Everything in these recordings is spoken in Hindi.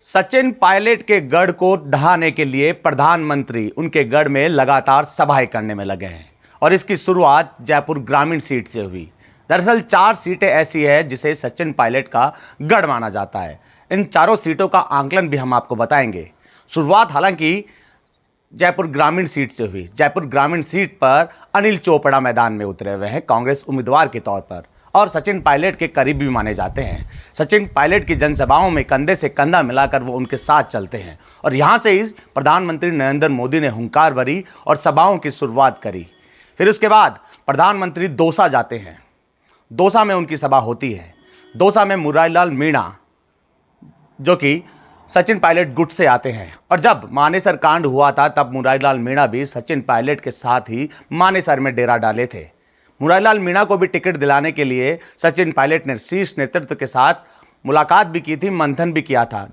सचिन पायलट के गढ़ को ढहाने के लिए प्रधानमंत्री उनके गढ़ में लगातार सभाएं करने में लगे हैं और इसकी शुरुआत जयपुर ग्रामीण सीट से हुई। दरअसल 4 सीटें ऐसी है जिसे सचिन पायलट का गढ़ माना जाता है। इन चारों सीटों का आंकलन भी हम आपको बताएंगे। शुरुआत हालांकि जयपुर ग्रामीण सीट से हुई। जयपुर ग्रामीण सीट पर अनिल चोपड़ा मैदान में उतरे हुए हैं कांग्रेस उम्मीदवार के तौर पर और सचिन पायलट के करीब भी माने जाते हैं। सचिन पायलट की जनसभाओं में कंधे से कंधा मिलाकर वो उनके साथ चलते हैं और यहां से ही प्रधानमंत्री नरेंद्र मोदी ने हुंकार भरी और सभाओं की शुरुआत करी। फिर उसके बाद प्रधानमंत्री दौसा जाते हैं। दौसा में उनकी सभा होती है। दौसा में मुरारीलाल मीणा जो कि सचिन पायलट गुट से आते हैं और जब मानेसर कांड हुआ था तब मुरारीलाल मीणा भी सचिन पायलट के साथ ही मानेसर में डेरा डाले थे। मुरारीलाल मीणा को भी टिकट दिलाने के लिए सचिन पायलट ने शीर्ष नेतृत्व के साथ मुलाकात भी की थी, मंथन भी किया था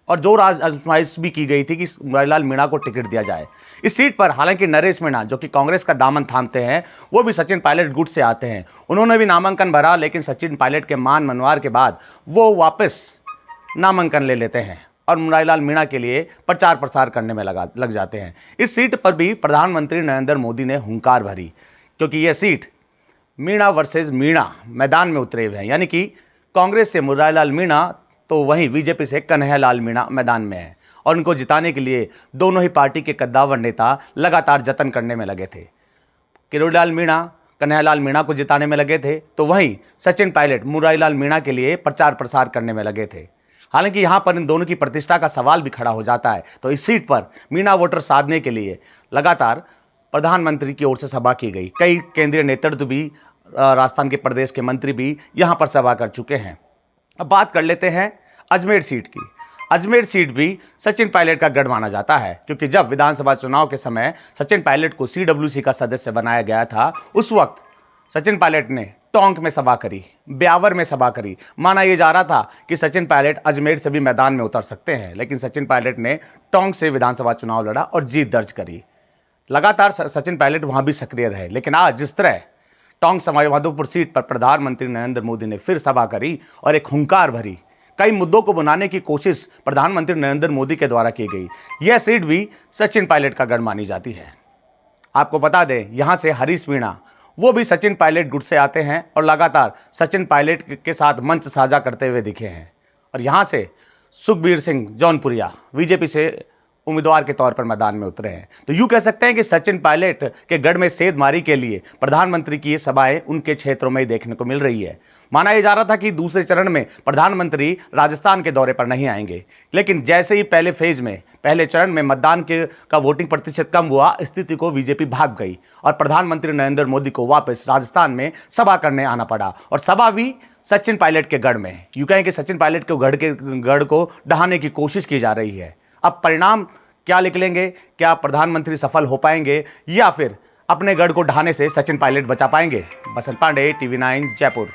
और जोर आजमाइश भी की गई थी कि मुरारीलाल मीणा को टिकट दिया जाए। इस सीट पर हालांकि नरेश मीणा जो कि कांग्रेस का दामन थामते हैं, वो भी सचिन पायलट गुट से आते हैं। उन्होंने भी नामांकन भरा, लेकिन सचिन पायलट के मान मनवार के बाद वो वापस नामांकन ले लेते हैं और मुरारीलाल मीणा के लिए प्रचार प्रसार करने में लग जाते हैं। इस सीट पर भी प्रधानमंत्री नरेंद्र मोदी ने हुंकार भरी क्योंकि यह सीट मीणा वर्सेस मीणा मैदान में उतरे हुए हैं, यानी कि कांग्रेस से मुरारीलाल मीणा तो वहीं बीजेपी से कन्हैयालाल मीणा मैदान में है और उनको जिताने के लिए दोनों ही पार्टी के कद्दावर नेता लगातार जतन करने में लगे थे। किरोड़ीलाल मीणा कन्हैयालाल मीणा को जिताने में लगे थे तो वहीं सचिन पायलट मुरारीलाल मीणा के लिए प्रचार प्रसार करने में लगे थे। हालांकि यहां पर इन दोनों की प्रतिष्ठा का सवाल भी खड़ा हो जाता है, तो इस सीट पर मीणा वोटर साधने के लिए लगातार प्रधानमंत्री की ओर से सभा की गई। कई केंद्रीय नेतृत्व भी, राजस्थान के प्रदेश के मंत्री भी यहां पर सभा कर चुके हैं। अब बात कर लेते हैं अजमेर सीट की। अजमेर सीट भी सचिन पायलट का गढ़ माना जाता है क्योंकि जब विधानसभा चुनाव के समय सचिन पायलट को CWC का सदस्य बनाया गया था, उस वक्त सचिन पायलट ने टोंक में सभा करी, ब्यावर में सभा करी। माना यह जा रहा था कि सचिन पायलट अजमेर से भी मैदान में उतर सकते हैं, लेकिन सचिन पायलट ने टोंक से विधानसभा चुनाव लड़ा और जीत दर्ज करी। लगातार सचिन पायलट वहां भी सक्रिय रहे, लेकिन आज जिस तरह टोंक सवाईमाधोपुर सीट पर प्रधानमंत्री नरेंद्र मोदी ने फिर सभा करी और एक हुंकार भरी, कई मुद्दों को बनाने की कोशिश प्रधानमंत्री नरेंद्र मोदी के द्वारा की गई। यह सीट भी सचिन पायलट का गढ़ मानी जाती है। आपको बता दें, यहां से हरीश मीणा वो भी सचिन पायलट गुट से आते हैं और लगातार सचिन पायलट के साथ मंच साझा करते हुए दिखे हैं और यहां से सुखबीर सिंह जौनपुरिया बीजेपी से उम्मीदवार के तौर पर मैदान में उतरे हैं। तो यूं कह सकते हैं कि सचिन पायलट के गढ़ में सेंधमारी के लिए प्रधानमंत्री की ये सभाएं उनके क्षेत्रों में ही देखने को मिल रही है। माना यह जा रहा था कि दूसरे चरण में प्रधानमंत्री राजस्थान के दौरे पर नहीं आएंगे, लेकिन जैसे ही पहले फेज में, पहले चरण में मतदान का वोटिंग प्रतिशत कम हुआ, स्थिति को बीजेपी भाग गई और प्रधानमंत्री नरेंद्र मोदी को वापस राजस्थान में सभा करने आना पड़ा और सभा भी सचिन पायलट के गढ़ में। यूं कहें कि सचिन पायलट के गढ़ को ढहाने की कोशिश की जा रही है। अब परिणाम क्या निकलेंगे? क्या प्रधानमंत्री सफल हो पाएंगे या फिर अपने गढ़ को ढहाने से सचिन पायलट बचा पाएंगे? बसंत पांडे, TV9 जयपुर।